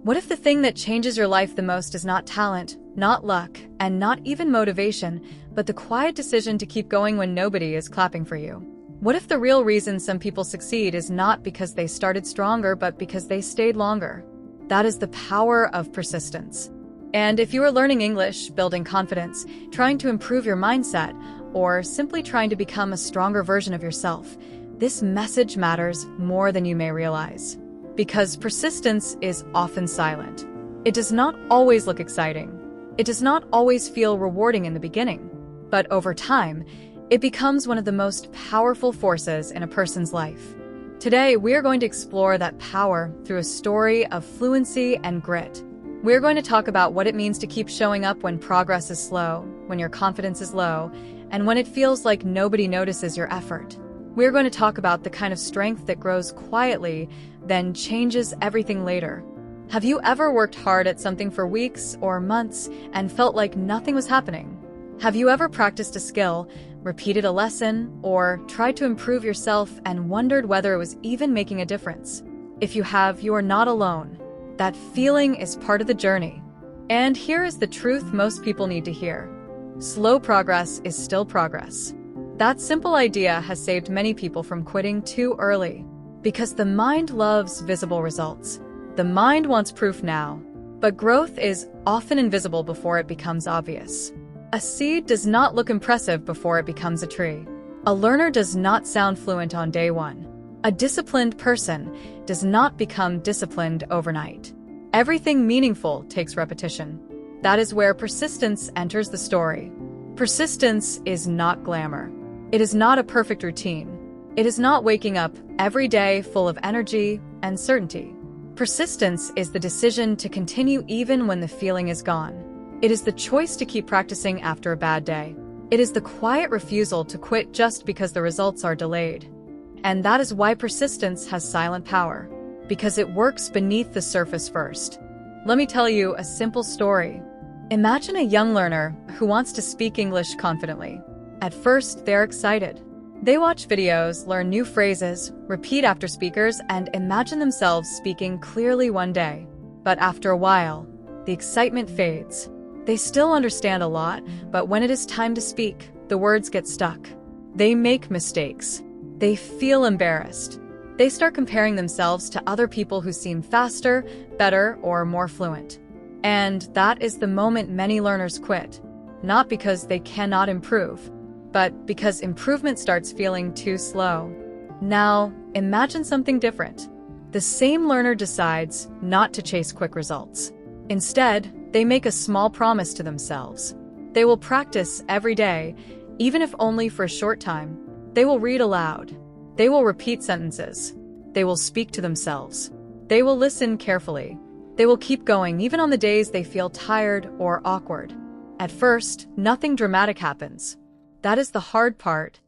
What if the thing that changes your life the most is not talent, not luck, and not even motivation, but the quiet decision to keep going when nobody is clapping for you? What if the real reason some people succeed is not because they started stronger, but because they stayed longer? That is the power of persistence. And if you are learning English, building confidence, trying to improve your mindset, or simply trying to become a stronger version of yourself, this message matters more than you may realize. Because persistence is often silent. It does not always look exciting. It does not always feel rewarding in the beginning. But over time, it becomes one of the most powerful forces in a person's life. Today, we are going to explore that power through a story of fluency and grit. We're going to talk about what it means to keep showing up when progress is slow, when your confidence is low, and when it feels like nobody notices your effort. We're going to talk about the kind of strength that grows quietly, then changes everything later. Have you ever worked hard at something for weeks or months and felt like nothing was happening? Have you ever practiced a skill, repeated a lesson, or tried to improve yourself and wondered whether it was even making a difference? If you have, you are not alone. That feeling is part of the journey. And here is the truth most people need to hear. Slow progress is still progress. That simple idea has saved many people from quitting too early. Because the mind loves visible results. The mind wants proof now. But growth is often invisible before it becomes obvious. A seed does not look impressive before it becomes a tree. A learner does not sound fluent on day one. A disciplined person does not become disciplined overnight. Everything meaningful takes repetition. That is where persistence enters the story. Persistence is not glamour. It is not a perfect routine. It is not waking up every day full of energy and certainty. Persistence is the decision to continue even when the feeling is gone. It is the choice to keep practicing after a bad day. It is the quiet refusal to quit just because the results are delayed. And that is why persistence has silent power, because it works beneath the surface first. Let me tell you a simple story. Imagine a young learner who wants to speak English confidently. At first, they're excited. They watch videos, learn new phrases, repeat after speakers, and imagine themselves speaking clearly one day. But after a while, the excitement fades. They still understand a lot, but when it is time to speak, the words get stuck. They make mistakes. They feel embarrassed. They start comparing themselves to other people who seem faster, better, or more fluent. And that is the moment many learners quit. Not because they cannot improve, but because improvement starts feeling too slow. Now, imagine something different. The same learner decides not to chase quick results. Instead, they make a small promise to themselves. They will practice every day, even if only for a short time. They will read aloud. They will repeat sentences. They will speak to themselves. They will listen carefully. They will keep going even on the days they feel tired or awkward. At first, nothing dramatic happens. That is the hard part.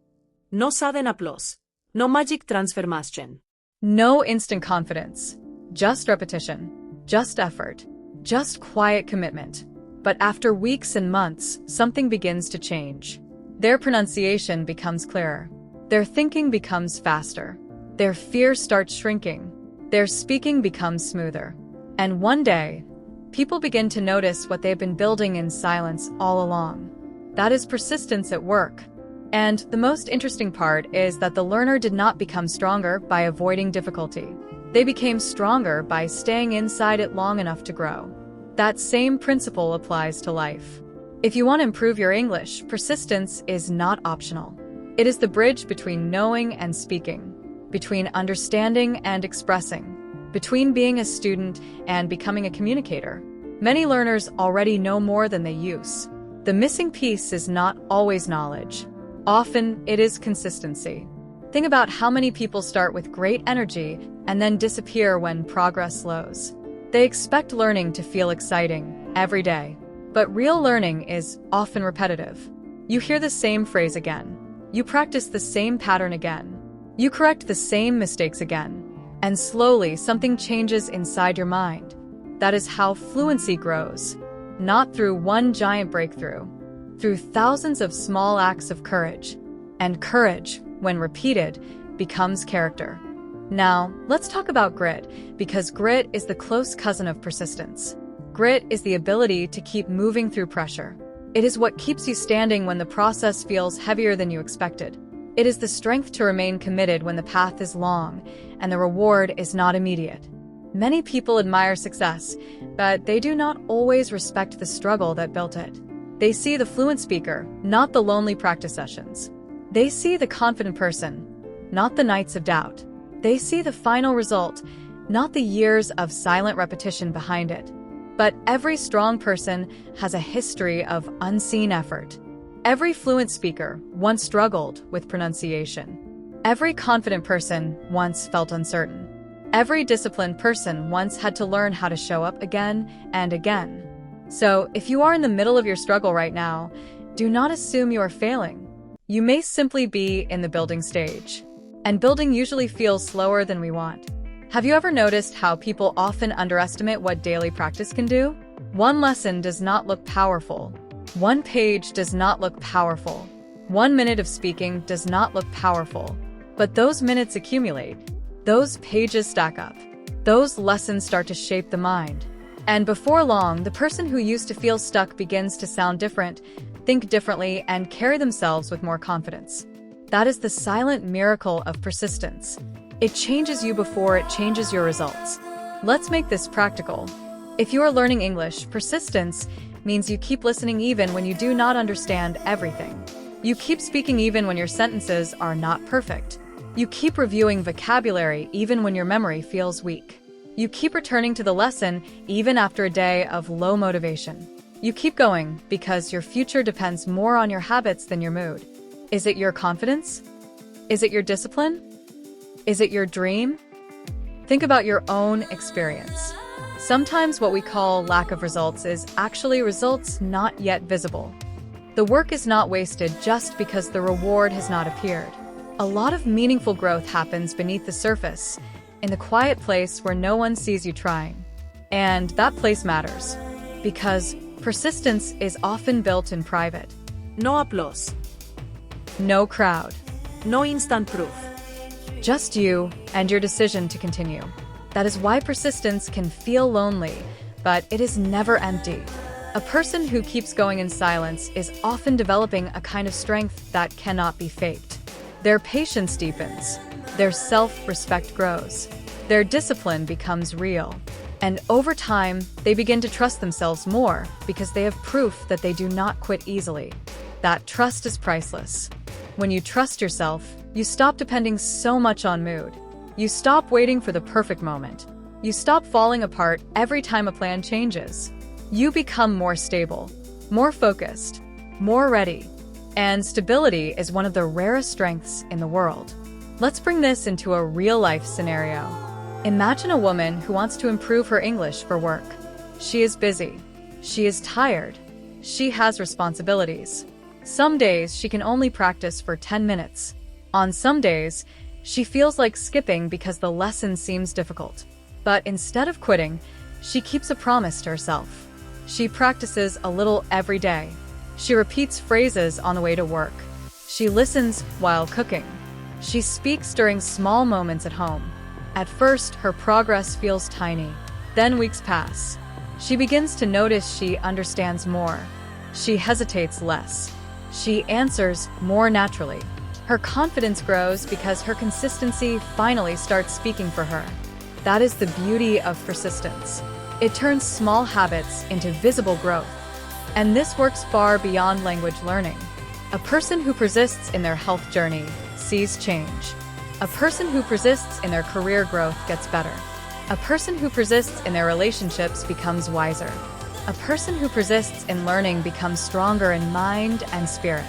No sudden applause. No magic transformation. No instant confidence. Just repetition. Just effort. Just quiet commitment. But after weeks and months, something begins to change. Their pronunciation becomes clearer. Their thinking becomes faster. Their fear starts shrinking. Their speaking becomes smoother. And one day, people begin to notice what they've been building in silence all along. That is persistence at work. And the most interesting part is that the learner did not become stronger by avoiding difficulty. They became stronger by staying inside it long enough to grow. That same principle applies to life. If you want to improve your English, persistence is not optional. It is the bridge between knowing and speaking, between understanding and expressing, between being a student and becoming a communicator. Many learners already know more than they use. The missing piece is not always knowledge. Often, it is consistency. Think about how many people start with great energy and then disappear when progress slows. They expect learning to feel exciting every day. But real learning is often repetitive. You hear the same phrase again. You practice the same pattern again. You correct the same mistakes again. And slowly, something changes inside your mind. That is how fluency grows. Not through one giant breakthrough, through thousands of small acts of courage. And courage, when repeated, becomes character. Now, let's talk about grit, because grit is the close cousin of persistence. Grit is the ability to keep moving through pressure. It is what keeps you standing when the process feels heavier than you expected. It is the strength to remain committed when the path is long and the reward is not immediate. Many people admire success, but they do not always respect the struggle that built it. They see the fluent speaker, not the lonely practice sessions. They see the confident person, not the nights of doubt. They see the final result, not the years of silent repetition behind it. But every strong person has a history of unseen effort. Every fluent speaker once struggled with pronunciation. Every confident person once felt uncertain. Every disciplined person once had to learn how to show up again and again. So, if you are in the middle of your struggle right now, do not assume you are failing. You may simply be in the building stage. And building usually feels slower than we want. Have you ever noticed how people often underestimate what daily practice can do? One lesson does not look powerful. One page does not look powerful. 1 minute of speaking does not look powerful. But those minutes accumulate. Those pages stack up. Those lessons start to shape the mind. And before long, the person who used to feel stuck begins to sound different, think differently, and carry themselves with more confidence. That is the silent miracle of persistence. It changes you before it changes your results. Let's make this practical. If you are learning English, persistence means you keep listening even when you do not understand everything. You keep speaking even when your sentences are not perfect. You keep reviewing vocabulary even when your memory feels weak. You keep returning to the lesson even after a day of low motivation. You keep going because your future depends more on your habits than your mood. Is it your confidence? Is it your discipline? Is it your dream? Think about your own experience. Sometimes what we call lack of results is actually results not yet visible. The work is not wasted just because the reward has not appeared. A lot of meaningful growth happens beneath the surface, in the quiet place where no one sees you trying. And that place matters, because persistence is often built in private. No applause. No crowd. No instant proof. Just you and your decision to continue. That is why persistence can feel lonely, but it is never empty. A person who keeps going in silence is often developing a kind of strength that cannot be faked. Their patience deepens. Their self-respect grows. Their discipline becomes real. And over time, they begin to trust themselves more because they have proof that they do not quit easily. That trust is priceless. When you trust yourself, you stop depending so much on mood. You stop waiting for the perfect moment. You stop falling apart every time a plan changes. You become more stable, more focused, more ready. And stability is one of the rarest strengths in the world. Let's bring this into a real-life scenario. Imagine a woman who wants to improve her English for work. She is busy. She is tired. She has responsibilities. Some days she can only practice for 10 minutes. On some days, she feels like skipping because the lesson seems difficult. But instead of quitting, she keeps a promise to herself. She practices a little every day. She repeats phrases on the way to work. She listens while cooking. She speaks during small moments at home. At first, her progress feels tiny. Then weeks pass. She begins to notice she understands more. She hesitates less. She answers more naturally. Her confidence grows because her consistency finally starts speaking for her. That is the beauty of persistence. It turns small habits into visible growth. And this works far beyond language learning. A person who persists in their health journey sees change. A person who persists in their career growth gets better. A person who persists in their relationships becomes wiser. A person who persists in learning becomes stronger in mind and spirit.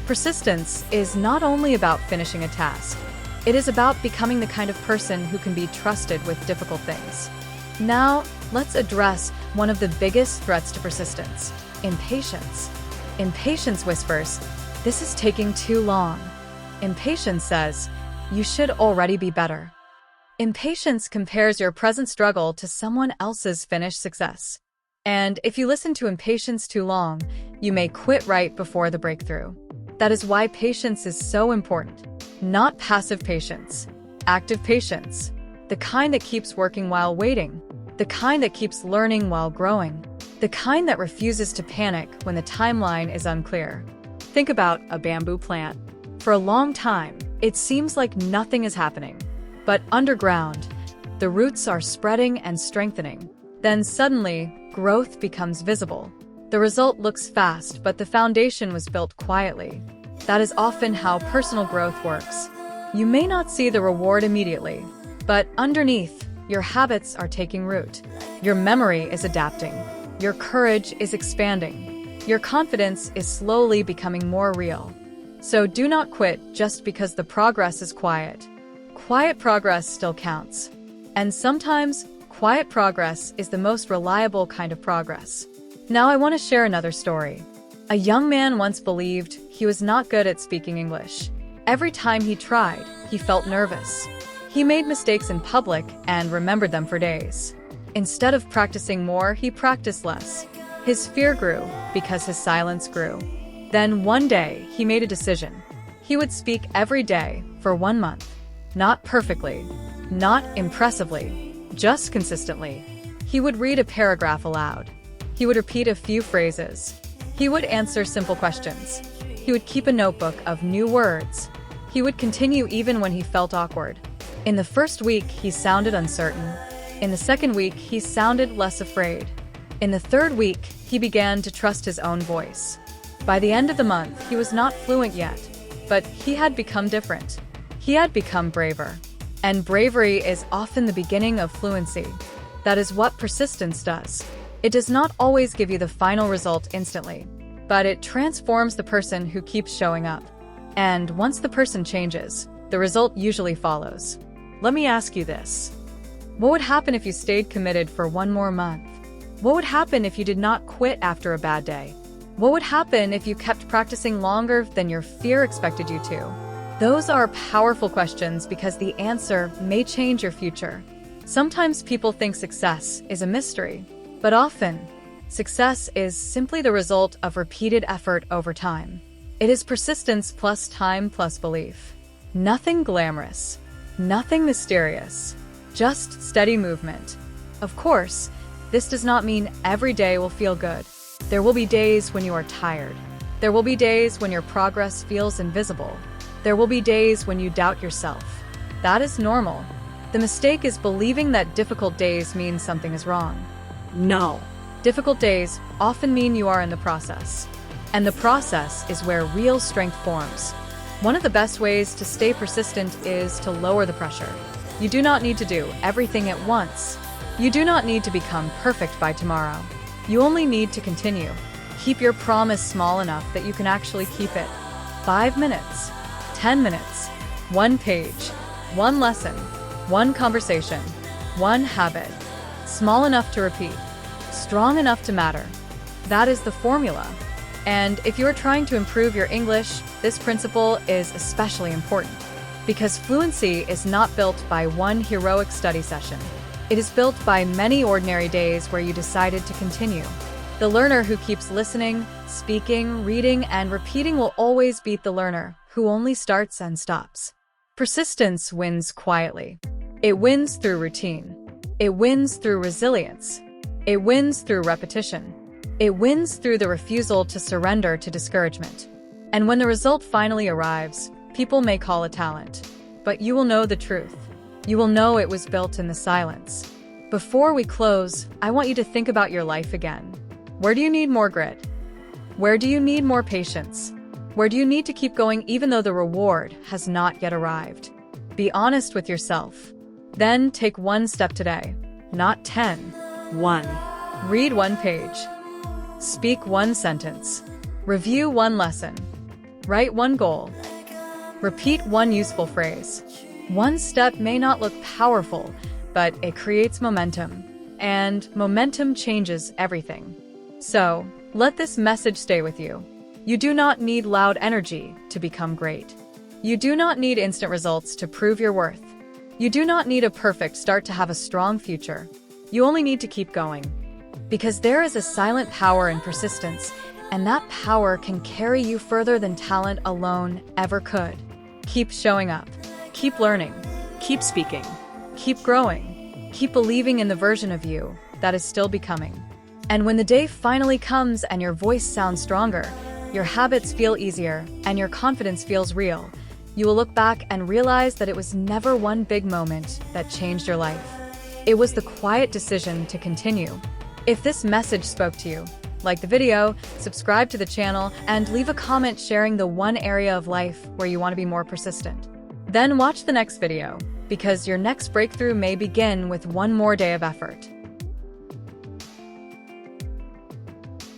Persistence is not only about finishing a task. It is about becoming the kind of person who can be trusted with difficult things. Now, let's address one of the biggest threats to persistence: impatience. Impatience whispers, "This is taking too long." Impatience says, "You should already be better." Impatience compares your present struggle to someone else's finished success. And if you listen to impatience too long, you may quit right before the breakthrough. That is why patience is so important. Not passive patience. active patience, the kind that keeps working while waiting, the kind that keeps learning while growing, the kind that refuses to panic when the timeline is unclear. Think about a bamboo plant. For a long time, it seems like nothing is happening. But underground, the roots are spreading and strengthening. Then suddenly, growth becomes visible. The result looks fast, but the foundation was built quietly. That is often how personal growth works. You may not see the reward immediately, but underneath, your habits are taking root. Your memory is adapting. Your courage is expanding. Your confidence is slowly becoming more real. So do not quit just because the progress is quiet. Quiet progress still counts. And sometimes, quiet progress is the most reliable kind of progress. Now I want to share another story. A young man once believed he was not good at speaking English. Every time he tried, he felt nervous. He made mistakes in public and remembered them for days. Instead of practicing more, he practiced less. His fear grew because his silence grew. Then one day, he made a decision. He would speak every day for 1 month. Not perfectly, not impressively, just consistently. He would read a paragraph aloud. He would repeat a few phrases. He would answer simple questions. He would keep a notebook of new words. He would continue even when he felt awkward. In the first week, he sounded uncertain. In the second week, he sounded less afraid. In the third week, he began to trust his own voice. By the end of the month, he was not fluent yet, but he had become different. He had become braver. And bravery is often the beginning of fluency. That is what persistence does. It does not always give you the final result instantly, but it transforms the person who keeps showing up. And once the person changes, the result usually follows. Let me ask you this. What would happen if you stayed committed for 1 more month? What would happen if you did not quit after a bad day? What would happen if you kept practicing longer than your fear expected you to? Those are powerful questions because the answer may change your future. Sometimes people think success is a mystery, but often, success is simply the result of repeated effort over time. It is persistence plus time plus belief. Nothing glamorous, nothing mysterious, just steady movement. Of course, this does not mean every day will feel good. There will be days when you are tired. There will be days when your progress feels invisible. There will be days when you doubt yourself. That is normal. The mistake is believing that difficult days mean something is wrong. No. Difficult days often mean you are in the process. And the process is where real strength forms. One of the best ways to stay persistent is to lower the pressure. You do not need to do everything at once. You do not need to become perfect by tomorrow. You only need to continue. Keep your promise small enough that you can actually keep it. 5 minutes, 10 minutes, 1 page, 1 lesson, 1 conversation, 1 habit. Small enough to repeat, strong enough to matter. That is the formula. And if you are trying to improve your English, this principle is especially important. Because fluency is not built by one heroic study session. It is built by many ordinary days where you decided to continue. The learner who keeps listening, speaking, reading, and repeating will always beat the learner who only starts and stops. Persistence wins quietly. It wins through routine. It wins through resilience. It wins through repetition. It wins through the refusal to surrender to discouragement. And when the result finally arrives, people may call it talent. But you will know the truth. You will know it was built in the silence. Before we close, I want you to think about your life again. Where do you need more grit? Where do you need more patience? Where do you need to keep going even though the reward has not yet arrived? Be honest with yourself. Then take 1 step today, not 10. 1. Read 1 page. Speak 1 sentence. Review 1 lesson. Write 1 goal. Repeat 1 useful phrase. 1 step may not look powerful, but it creates momentum. And momentum changes everything. So, let this message stay with you. You do not need loud energy to become great. You do not need instant results to prove your worth. You do not need a perfect start to have a strong future. You only need to keep going. Because there is a silent power in persistence, and that power can carry you further than talent alone ever could. Keep showing up. Keep learning. Keep speaking. Keep growing. Keep believing in the version of you that is still becoming. And when the day finally comes and your voice sounds stronger, your habits feel easier, and your confidence feels real, you will look back and realize that it was never one big moment that changed your life. It was the quiet decision to continue. If this message spoke to you, like the video, subscribe to the channel, and leave a comment sharing the one area of life where you want to be more persistent. Then watch the next video, because your next breakthrough may begin with one more day of effort.